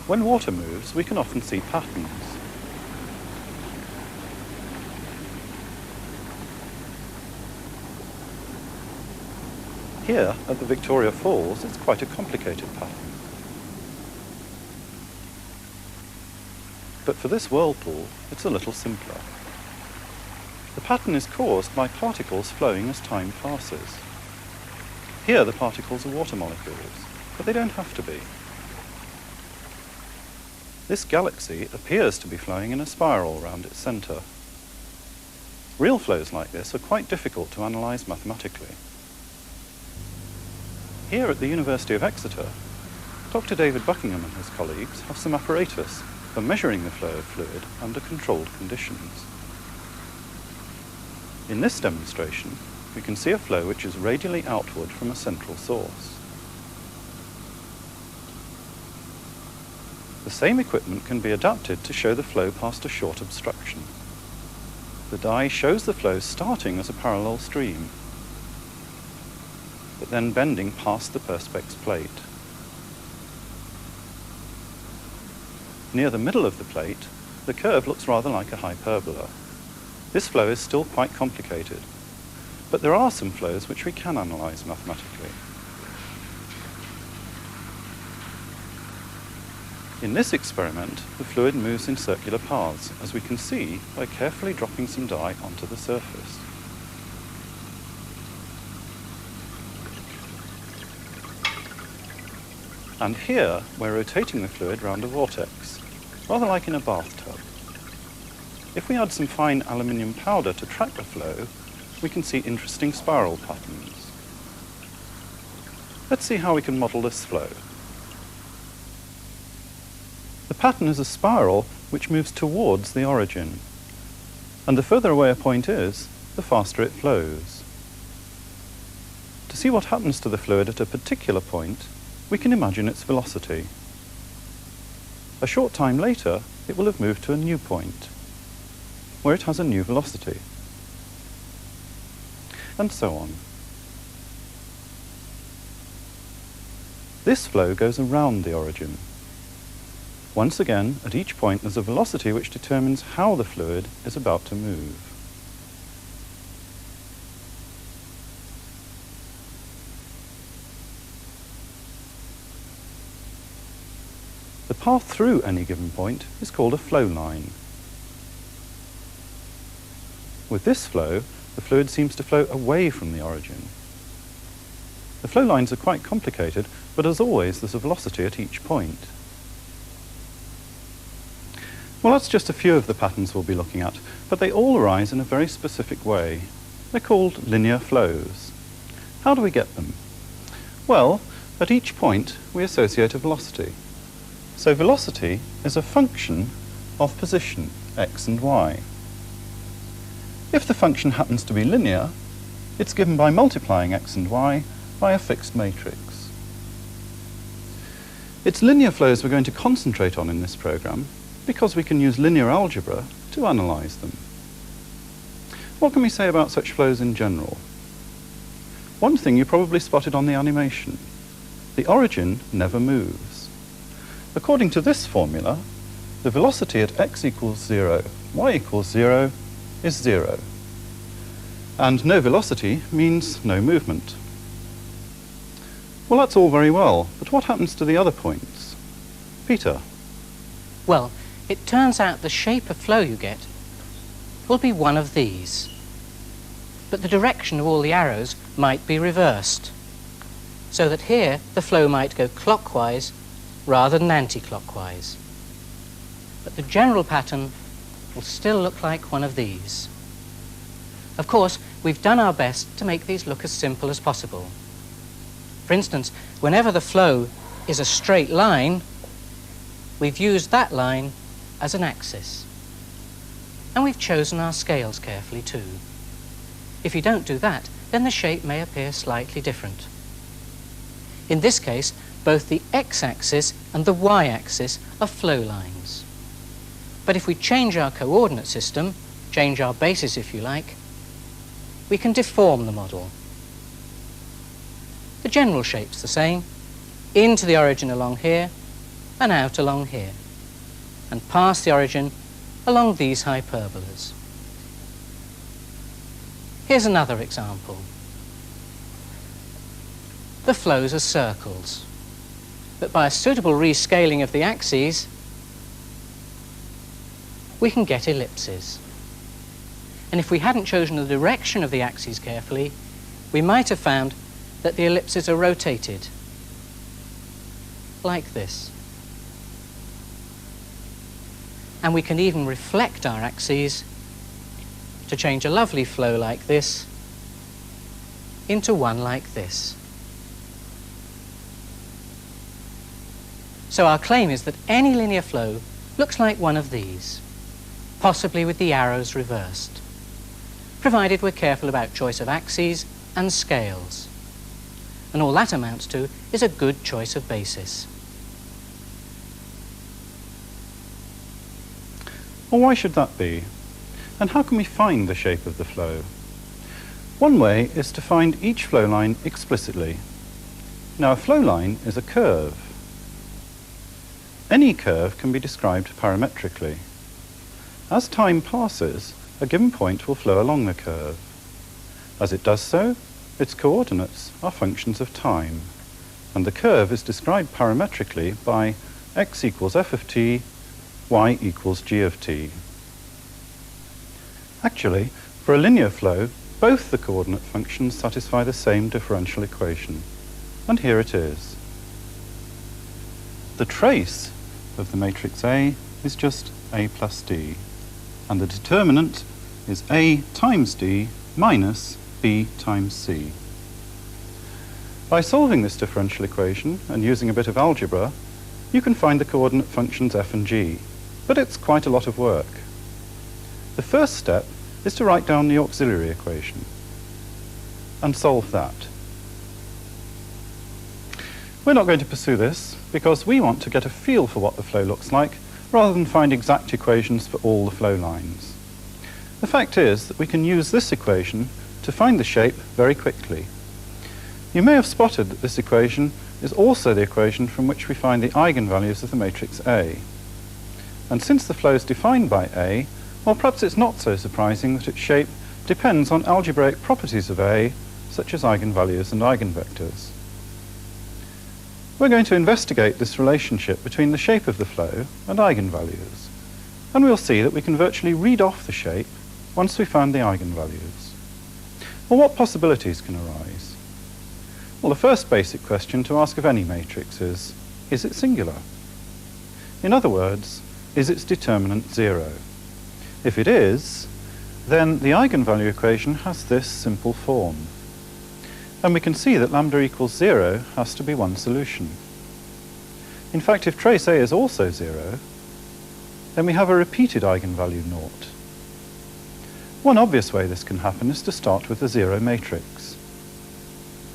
When water moves, we can often see patterns. Here, at the Victoria Falls, it's quite a complicated pattern. But for this whirlpool, it's a little simpler. The pattern is caused by particles flowing as time passes. Here, the particles are water molecules, but they don't have to be. This galaxy appears to be flowing in a spiral round its centre. Real flows like this are quite difficult to analyse mathematically. Here at the University of Exeter, Dr. David Buckingham and his colleagues have some apparatus for measuring the flow of fluid under controlled conditions. In this demonstration, we can see a flow which is radially outward from a central source. The same equipment can be adapted to show the flow past a short obstruction. The die shows the flow starting as a parallel stream, but then bending past the perspex plate. Near the middle of the plate, the curve looks rather like a hyperbola. This flow is still quite complicated, but there are some flows which we can analyse mathematically. In this experiment, the fluid moves in circular paths, as we can see by carefully dropping some dye onto the surface. And here, we're rotating the fluid round a vortex, rather like in a bathtub. If we add some fine aluminium powder to track the flow, we can see interesting spiral patterns. Let's see how we can model this flow. The pattern is a spiral which moves towards the origin, and the further away a point is, the faster it flows. To see what happens to the fluid at a particular point, we can imagine its velocity. A short time later, it will have moved to a new point, where it has a new velocity, and so on. This flow goes around the origin. Once again, at each point there's a velocity which determines how the fluid is about to move. The path through any given point is called a flow line. With this flow, the fluid seems to flow away from the origin. The flow lines are quite complicated, but as always, there's a velocity at each point. Well, that's just a few of the patterns we'll be looking at, but they all arise in a very specific way. They're called linear flows. How do we get them? Well, at each point, we associate a velocity. So velocity is a function of position, x and y. If the function happens to be linear, it's given by multiplying x and y by a fixed matrix. It's linear flows we're going to concentrate on in this program, because we can use linear algebra to analyse them. What can we say about such flows in general? One thing you probably spotted on the animation. The origin never moves. According to this formula, the velocity at x equals 0, y equals 0 is 0. And no velocity means no movement. Well, that's all very well, but what happens to the other points? Peter? Well, it turns out the shape of flow you get will be one of these. But the direction of all the arrows might be reversed, so that here the flow might go clockwise rather than anti-clockwise. But the general pattern will still look like one of these. Of course, we've done our best to make these look as simple as possible. For instance, whenever the flow is a straight line, we've used that line as an axis. And we've chosen our scales carefully too. If you don't do that, then the shape may appear slightly different. In this case, both the x-axis and the y-axis are flow lines. But if we change our coordinate system, change our basis if you like, we can deform the model. The general shape's the same, into the origin along here, and out along here, and past the origin along these hyperbolas. Here's another example. The flows are circles, but by a suitable rescaling of the axes, we can get ellipses. And if we hadn't chosen the direction of the axes carefully, we might have found that the ellipses are rotated, like this. And we can even reflect our axes to change a lovely flow like this into one like this. So our claim is that any linear flow looks like one of these, possibly with the arrows reversed, provided we're careful about choice of axes and scales. And all that amounts to is a good choice of basis. Well, why should that be? And how can we find the shape of the flow? One way is to find each flow line explicitly. Now, a flow line is a curve. Any curve can be described parametrically. As time passes, a given point will flow along the curve. As it does so, its coordinates are functions of time, and the curve is described parametrically by x equals f of t, y equals g of t. Actually, for a linear flow, both the coordinate functions satisfy the same differential equation, and here it is. The trace of the matrix A is just A plus D, and the determinant is A times D minus B times C. By solving this differential equation and using a bit of algebra, you can find the coordinate functions f and g, but it's quite a lot of work. The first step is to write down the auxiliary equation and solve that. We're not going to pursue this because we want to get a feel for what the flow looks like rather than find exact equations for all the flow lines. The fact is that we can use this equation to find the shape very quickly. You may have spotted that this equation is also the equation from which we find the eigenvalues of the matrix A. And since the flow is defined by A, well, perhaps it's not so surprising that its shape depends on algebraic properties of A, such as eigenvalues and eigenvectors. We're going to investigate this relationship between the shape of the flow and eigenvalues, and we'll see that we can virtually read off the shape once we've found the eigenvalues. Well, what possibilities can arise? Well, the first basic question to ask of any matrix is it singular? In other words, is its determinant 0? If it is, then the eigenvalue equation has this simple form. And we can see that lambda equals 0 has to be one solution. In fact, if trace A is also 0, then we have a repeated eigenvalue 0. One obvious way this can happen is to start with a zero matrix.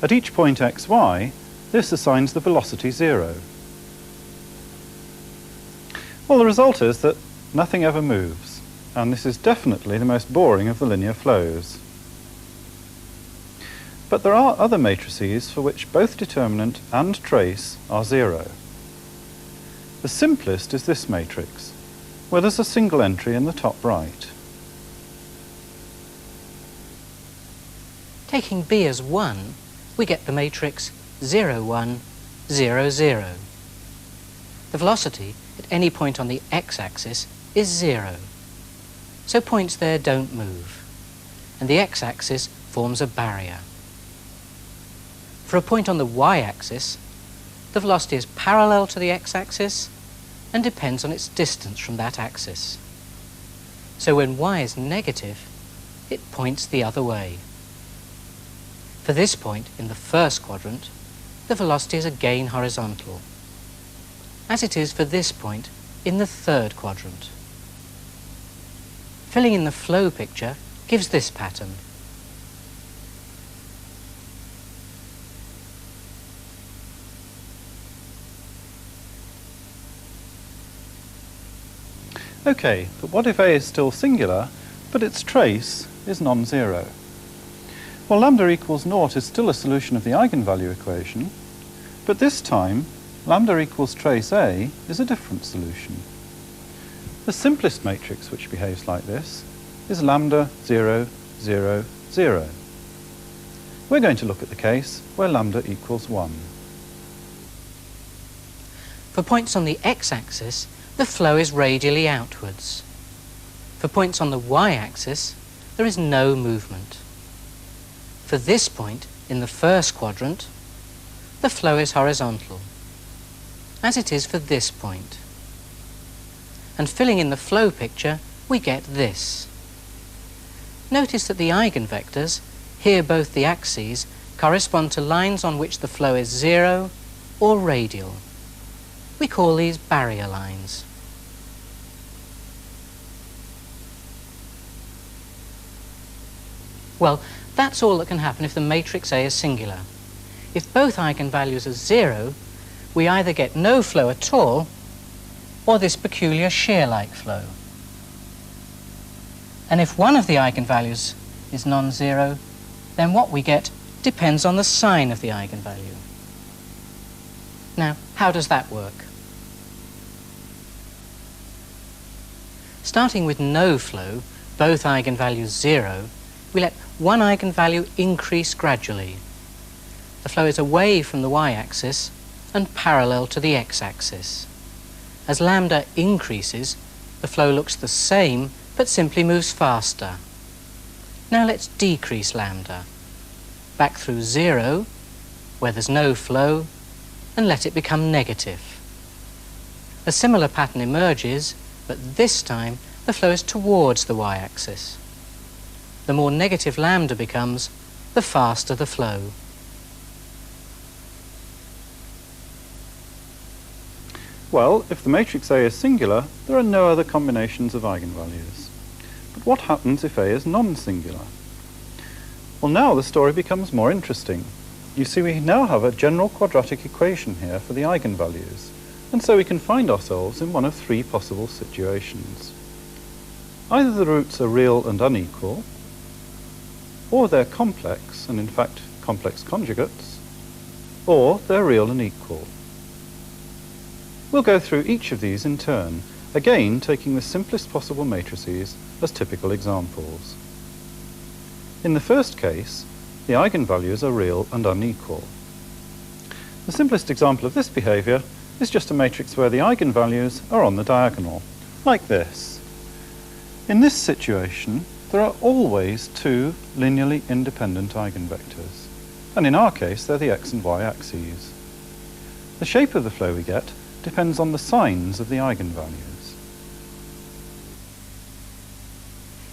At each point x, y, this assigns the velocity 0. Well, the result is that nothing ever moves, and this is definitely the most boring of the linear flows. But there are other matrices for which both determinant and trace are 0. The simplest is this matrix, where there's a single entry in the top right. Taking B as 1, we get the matrix 0, 1, 0, 0. The velocity at any point on the x-axis is 0, so points there don't move, and the x-axis forms a barrier. For a point on the y-axis, the velocity is parallel to the x-axis and depends on its distance from that axis. So when y is negative, it points the other way. For this point in the first quadrant, the velocity is again horizontal, as it is for this point in the third quadrant. Filling in the flow picture gives this pattern. Okay, but what if A is still singular, but its trace is non-zero? Well, lambda equals 0 is still a solution of the eigenvalue equation, but this time lambda equals trace A is a different solution. The simplest matrix which behaves like this is lambda 0, 0, 0. We're going to look at the case where lambda equals 1. For points on the x-axis, the flow is radially outwards. For points on the y-axis, there is no movement. For this point, in the first quadrant, the flow is horizontal, as it is for this point. And filling in the flow picture, we get this. Notice that the eigenvectors, here both the axes, correspond to lines on which the flow is 0 or radial. We call these barrier lines. Well, that's all that can happen if the matrix A is singular. If both eigenvalues are 0, we either get no flow at all, or this peculiar shear-like flow. And if one of the eigenvalues is non-zero, then what we get depends on the sign of the eigenvalue. Now, how does that work? Starting with no flow, both eigenvalues 0, we let one eigenvalue increase gradually. The flow is away from the y-axis and parallel to the x-axis. As lambda increases, the flow looks the same, but simply moves faster. Now let's decrease lambda, back through 0, where there's no flow, and let it become negative. A similar pattern emerges, but this time the flow is towards the y-axis. The more negative lambda becomes, the faster the flow. Well, if the matrix A is singular, there are no other combinations of eigenvalues. But what happens if A is non-singular? Well, now the story becomes more interesting. You see, we now have a general quadratic equation here for the eigenvalues, and so we can find ourselves in one of three possible situations. Either the roots are real and unequal, or they're complex, and in fact complex conjugates, or they're real and equal. We'll go through each of these in turn, again taking the simplest possible matrices as typical examples. In the first case, the eigenvalues are real and unequal. The simplest example of this behaviour is just a matrix where the eigenvalues are on the diagonal, like this. In this situation, there are always two linearly independent eigenvectors, and in our case they're the x and y axes. The shape of the flow we get depends on the signs of the eigenvalues.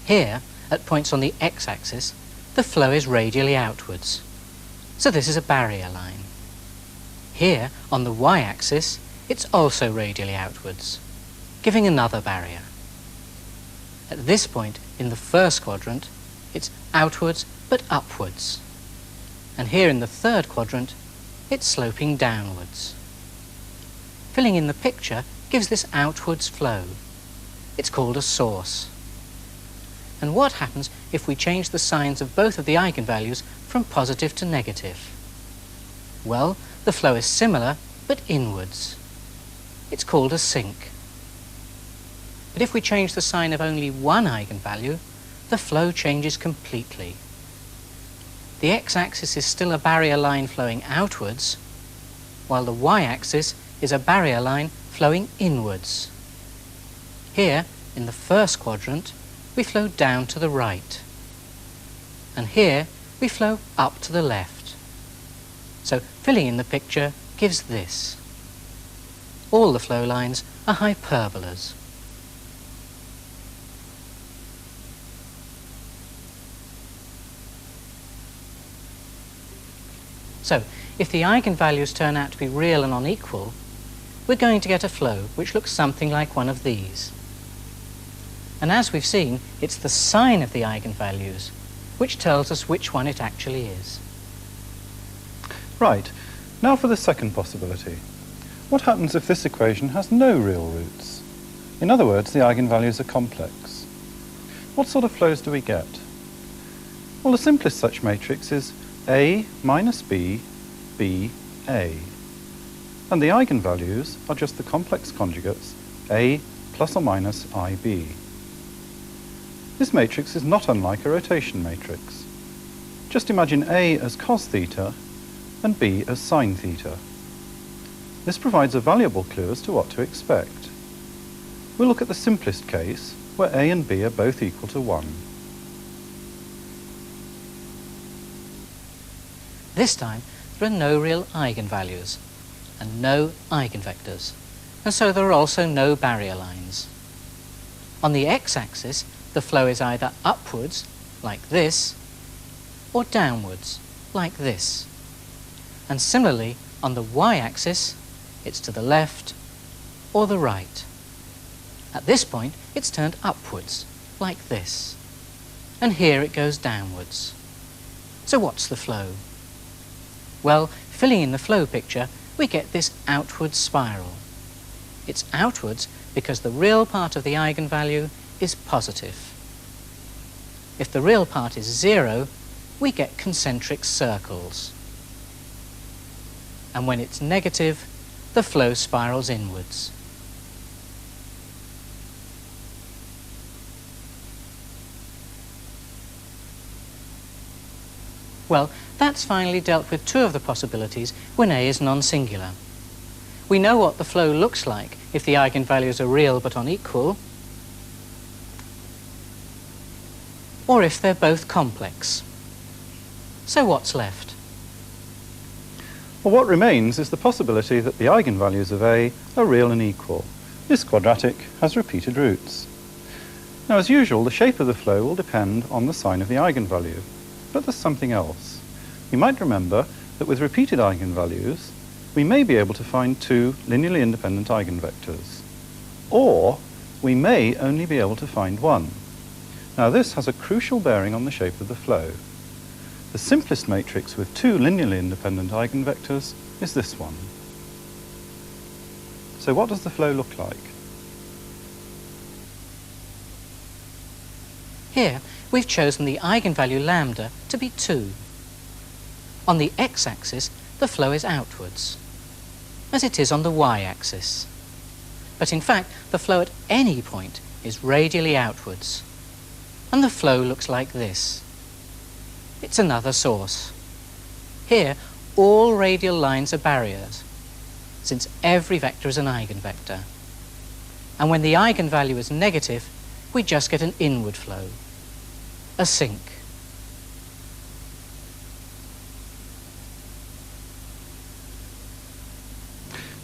Here, at points on the x-axis, the flow is radially outwards, so this is a barrier line. Here, on the y-axis, it's also radially outwards, giving another barrier. At this point, in the first quadrant, it's outwards but upwards. And here in the third quadrant, it's sloping downwards. Filling in the picture gives this outwards flow. It's called a source. And what happens if we change the signs of both of the eigenvalues from positive to negative? Well, the flow is similar, but inwards. It's called a sink. But if we change the sign of only one eigenvalue, the flow changes completely. The x-axis is still a barrier line flowing outwards, while the y-axis is a barrier line flowing inwards. Here, in the first quadrant, we flow down to the right. And here, we flow up to the left. So filling in the picture gives this. All the flow lines are hyperbolas. So, if the eigenvalues turn out to be real and unequal, we're going to get a flow which looks something like one of these. And as we've seen, it's the sign of the eigenvalues which tells us which one it actually is. Right, now for the second possibility. What happens if this equation has no real roots? In other words, the eigenvalues are complex. What sort of flows do we get? Well, the simplest such matrix is A minus B, B, A. and the eigenvalues are just the complex conjugates A plus or minus IB. This matrix is not unlike a rotation matrix. Just imagine A as cos theta and B as sine theta. This provides a valuable clue as to what to expect. We'll look at the simplest case, where A and B are both equal to 1. This time, there are no real eigenvalues and no eigenvectors, and so there are also no barrier lines. On the x-axis, the flow is either upwards, like this, or downwards, like this. And similarly, on the y-axis, it's to the left or the right. At this point, it's turned upwards, like this. And here it goes downwards. So what's the flow? Well, filling in the flow picture, we get this outward spiral. It's outwards because the real part of the eigenvalue is positive. If the real part is 0, we get concentric circles. And when it's negative, the flow spirals inwards. Well, that's finally dealt with two of the possibilities when A is non-singular. We know what the flow looks like if the eigenvalues are real but unequal, or if they're both complex. So what's left? Well, what remains is the possibility that the eigenvalues of A are real and equal. This quadratic has repeated roots. Now, as usual, the shape of the flow will depend on the sign of the eigenvalue. But there's something else. You might remember that with repeated eigenvalues, we may be able to find two linearly independent eigenvectors. Or we may only be able to find one. Now, this has a crucial bearing on the shape of the flow. The simplest matrix with two linearly independent eigenvectors is this one. So what does the flow look like? Here, we've chosen the eigenvalue lambda to be 2. On the x-axis, the flow is outwards, as it is on the y-axis. But in fact, the flow at any point is radially outwards, and the flow looks like this. It's another source. Here, all radial lines are barriers, since every vector is an eigenvector. And when the eigenvalue is negative, we just get an inward flow, a sink.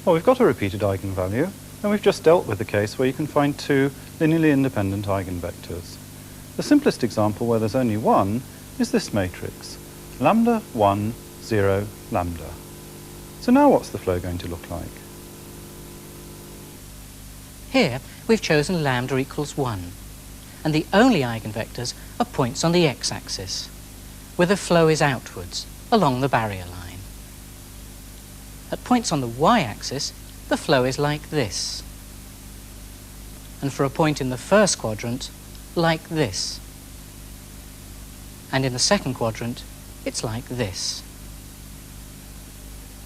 Well, we've got a repeated eigenvalue, and we've just dealt with the case where you can find two linearly independent eigenvectors. The simplest example where there's only one is this matrix, lambda 1, 0, lambda. So now what's the flow going to look like? Here, we've chosen lambda equals 1, and the only eigenvectors are points on the x-axis, where the flow is outwards, along the barrier line. At points on the y-axis, the flow is like this. And for a point in the first quadrant, like this. And in the second quadrant, it's like this.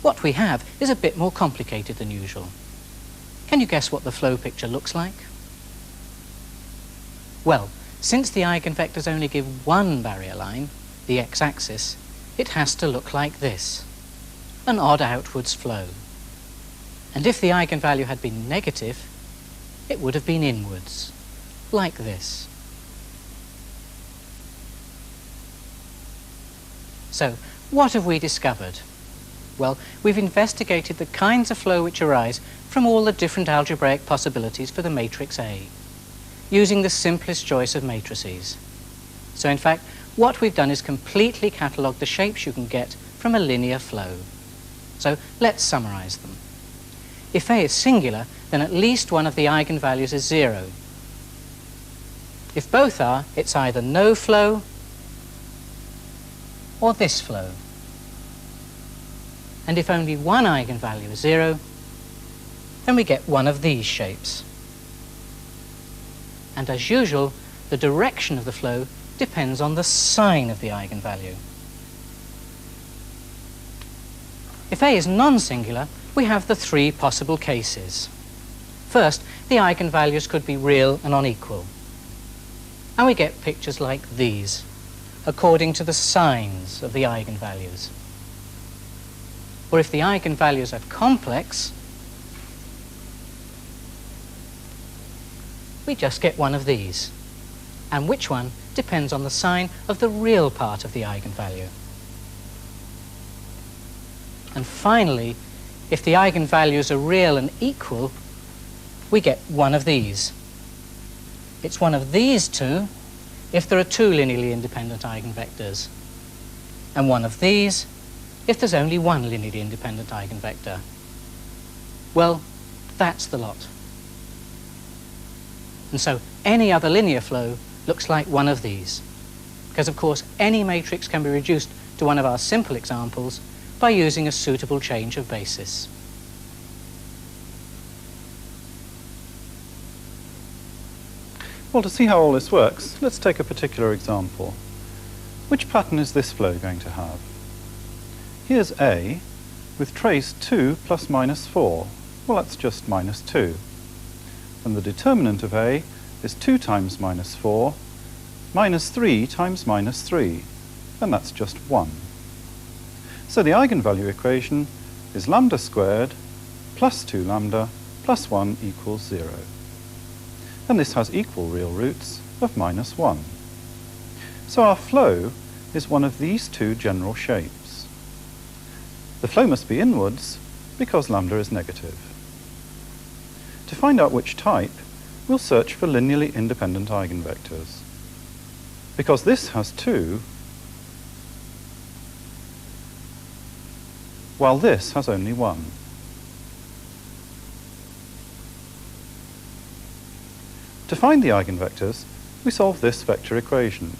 What we have is a bit more complicated than usual. Can you guess what the flow picture looks like? Well, since the eigenvectors only give one barrier line, the x-axis, it has to look like this, an odd outwards flow. And if the eigenvalue had been negative, it would have been inwards, like this. So, what have we discovered? Well, we've investigated the kinds of flow which arise from all the different algebraic possibilities for the matrix A, using the simplest choice of matrices. So in fact, what we've done is completely catalogue the shapes you can get from a linear flow. So let's summarize them. If A is singular, then at least one of the eigenvalues is 0. If both are, it's either no flow or this flow. And if only one eigenvalue is 0, then we get one of these shapes. And as usual, the direction of the flow depends on the sign of the eigenvalue. If A is non-singular, we have the three possible cases. First, the eigenvalues could be real and unequal. And we get pictures like these, according to the signs of the eigenvalues. Or if the eigenvalues are complex, we just get one of these. And which one depends on the sign of the real part of the eigenvalue. And finally, if the eigenvalues are real and equal, we get one of these. It's one of these two if there are two linearly independent eigenvectors, and one of these if there's only one linearly independent eigenvector. Well, that's the lot. And so any other linear flow looks like one of these, because of course any matrix can be reduced to one of our simple examples by using a suitable change of basis. Well, to see how all this works, let's take a particular example. Which pattern is this flow going to have? Here's A with trace 2 plus minus 4. Well, that's just minus 2. And the determinant of A is 2 times minus 4 minus 3 times minus 3. And that's just 1. So the eigenvalue equation is lambda squared plus 2 lambda plus 1 equals 0. And this has equal real roots of minus 1. So our flow is one of these two general shapes. The flow must be inwards because lambda is negative. To find out which type, we'll search for linearly independent eigenvectors. Because this has 2, while this has only 1. To find the eigenvectors, we solve this vector equation,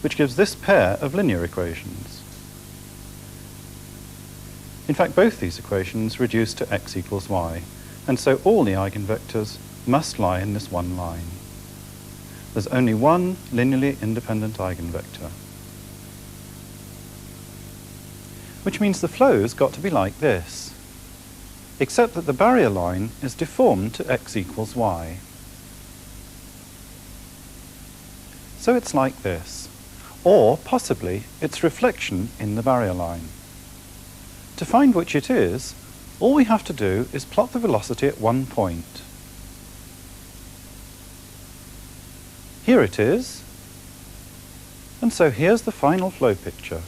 which gives this pair of linear equations. In fact, both these equations reduce to x equals y, and so all the eigenvectors must lie in this one line. There's only one linearly independent eigenvector, which means the flow's got to be like this, except that the barrier line is deformed to x equals y. So it's like this, or possibly its reflection in the barrier line. To find which it is, all we have to do is plot the velocity at one point. Here it is, and so here's the final flow picture.